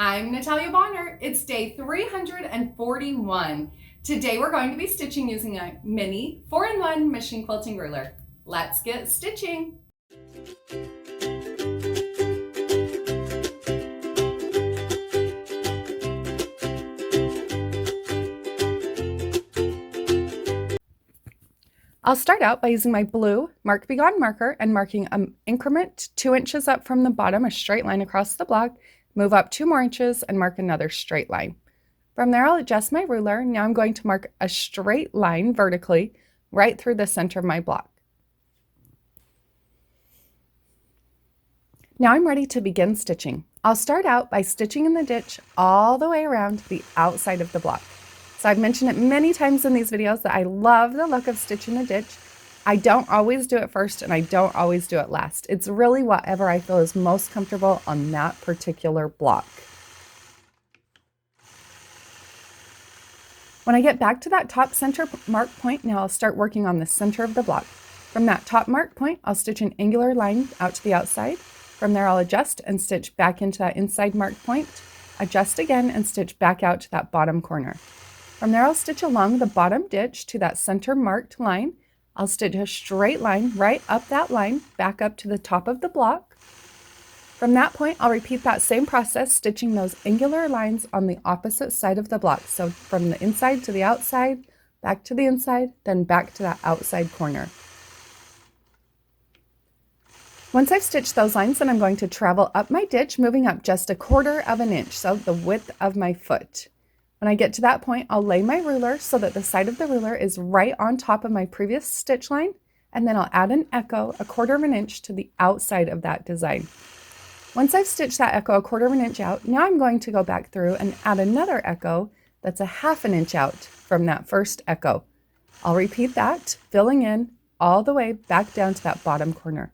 I'm Natalia. It's day 341. Today we're going to be stitching using a mini 4-in-1 machine quilting ruler. Let's get stitching. I'll start out by using my blue Mark Be Gone marker and marking an increment 2 inches up from the bottom, a straight line across the block, move up 2 more inches and mark another straight line. From there, I'll adjust my ruler. Now I'm going to mark a straight line vertically right through the center of my block. Now I'm ready to begin stitching. I'll start out by stitching in the ditch all the way around the outside of the block. So I've mentioned it many times in these videos that I love the look of stitching a ditch. I don't always do it first and I don't always do it last. It's really whatever I feel is most comfortable on that particular block. When I get back to that top center mark point, now I'll start working on the center of the block. From that top mark point, I'll stitch an angular line out to the outside. From there, I'll adjust and stitch back into that inside mark point, adjust again and stitch back out to that bottom corner. From there, I'll stitch along the bottom ditch to that center marked line. I'll stitch a straight line right up that line, back up to the top of the block. From that point, I'll repeat that same process, stitching those angular lines on the opposite side of the block. So from the inside to the outside, back to the inside, then back to that outside corner. Once I've stitched those lines, then I'm going to travel up my ditch, moving up just 1/4 of an inch, so the width of my foot. When I get to that point, I'll lay my ruler so that the side of the ruler is right on top of my previous stitch line, and then I'll add an echo 1/4 of an inch to the outside of that design. Once I've stitched that echo 1/4 of an inch out, now I'm going to go back through and add another echo that's 1/2 an inch out from that first echo. I'll repeat that, filling in all the way back down to that bottom corner.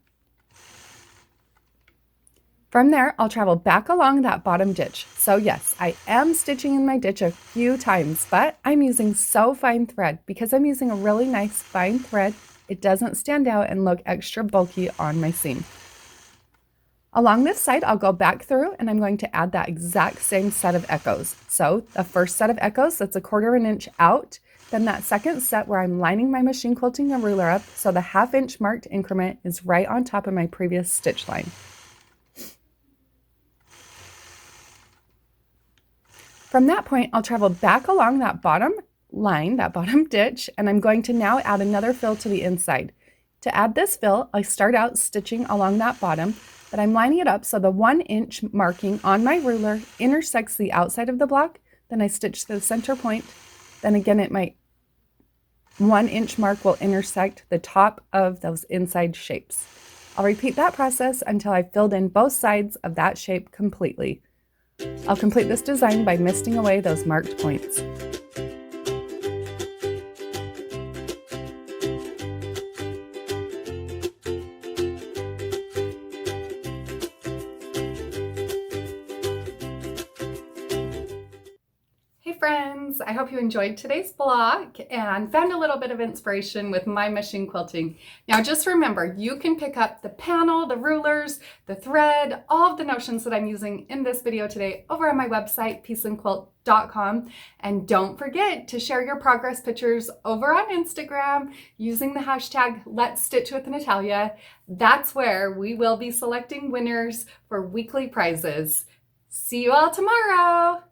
From there, I'll travel back along that bottom ditch. So yes, I am stitching in my ditch a few times, but I'm using so fine thread. Because I'm using a really nice fine thread, it doesn't stand out and look extra bulky on my seam. Along this side, I'll go back through and I'm going to add that exact same set of echoes. So the first set of echoes, that's 1/4 of an inch out. Then that second set where I'm lining my machine quilting the ruler up, so the 1/2 inch marked increment is right on top of my previous stitch line. From that point, I'll travel back along that bottom line, that bottom ditch, and I'm going to now add another fill to the inside. To add this fill, I start out stitching along that bottom, but I'm lining it up so the 1 inch marking on my ruler intersects the outside of the block. Then I stitch to the center point. Then again, at my 1 inch mark will intersect the top of those inside shapes. I'll repeat that process until I've filled in both sides of that shape completely. I'll complete this design by misting away those marked points. Friends, I hope you enjoyed today's block and found a little bit of inspiration with my machine quilting. Now just remember, you can pick up the panel, the rulers, the thread, all of the notions that I'm using in this video today over on my website, peaceandquilt.com. And don't forget to share your progress pictures over on Instagram using the hashtag Let's Stitch with Natalia. That's where we will be selecting winners for weekly prizes. See you all tomorrow.